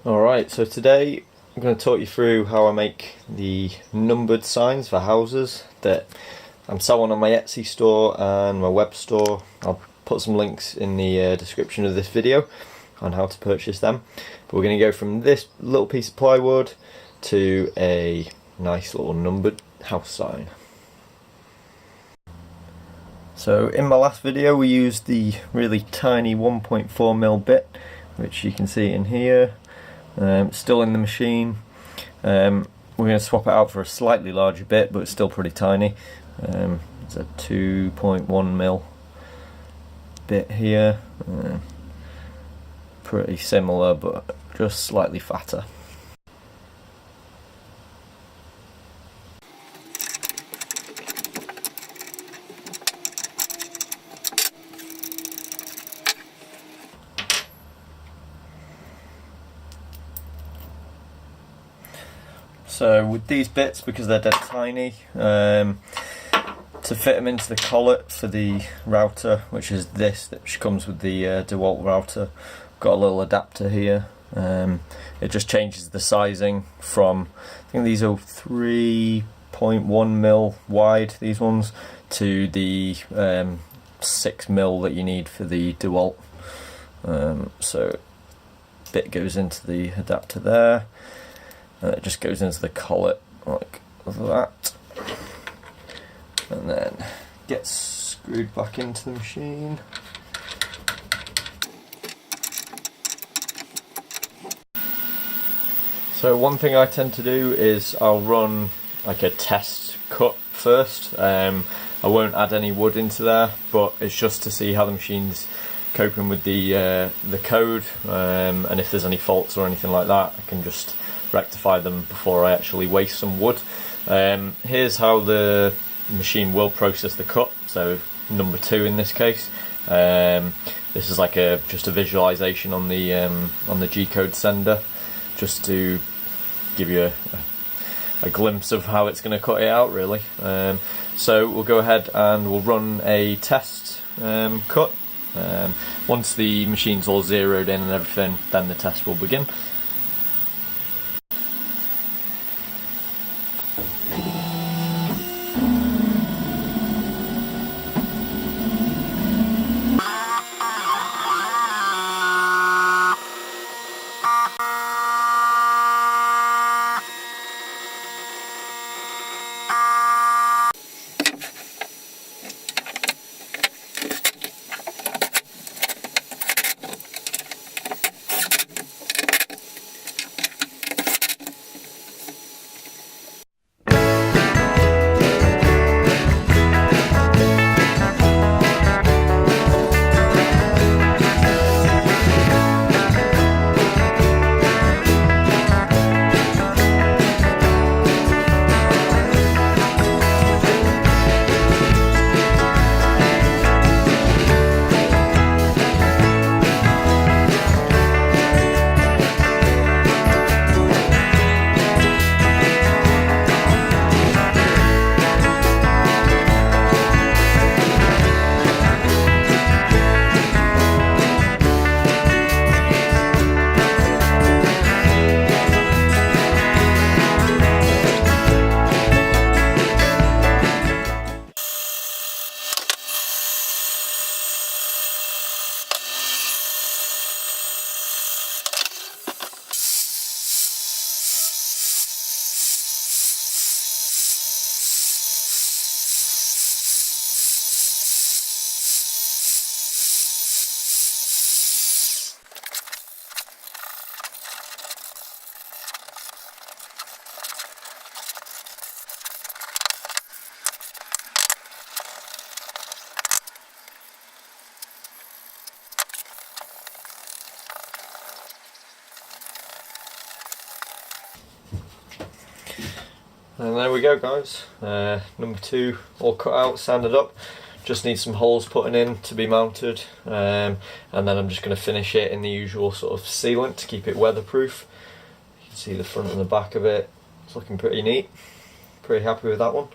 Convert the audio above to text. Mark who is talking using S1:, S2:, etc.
S1: Alright, so today I'm going to talk you through how I make the numbered signs for houses that I'm selling on my Etsy store and my web store. I'll put some links in the description of this video on how to purchase them. But we're going to go from this little piece of plywood to a nice little numbered house sign. So in my last video we used the really tiny 1.4mm bit, which you can see in here. Still in the machine. We're going to swap it out for a slightly larger bit, but it's still pretty tiny. It's a 2.1mm bit here. Pretty similar, but just slightly fatter. So with these bits, because they're dead tiny, to fit them into the collet for the router, which is this, which comes with the DeWalt router, got a little adapter here. It just changes the sizing from, I think these are 3.1mm wide, these ones, to the 6mm that you need for the DeWalt. So bit goes into the adapter there. It just goes into the collet like that, and then gets screwed back into the machine. So one thing I tend to do is I'll run like a test cut first. I won't add any wood into there, but it's just to see how the machine's coping with the code, and if there's any faults or anything like that, I can just rectify them before I actually waste some wood. Here's how the machine will process the cut, so number 2 in this case. This is like just a visualization on the G-code sender, just to give you a glimpse of how it's going to cut it out really. So we'll go ahead and we'll run a test cut. Once the machine's all zeroed in and everything, then the test will begin. And there we go guys, number 2 all cut out, sanded up, just need some holes putting in to be mounted, and then I'm just going to finish it in the usual sort of sealant to keep it weatherproof. You can see the front and the back of it, it's looking pretty neat, pretty happy with that one.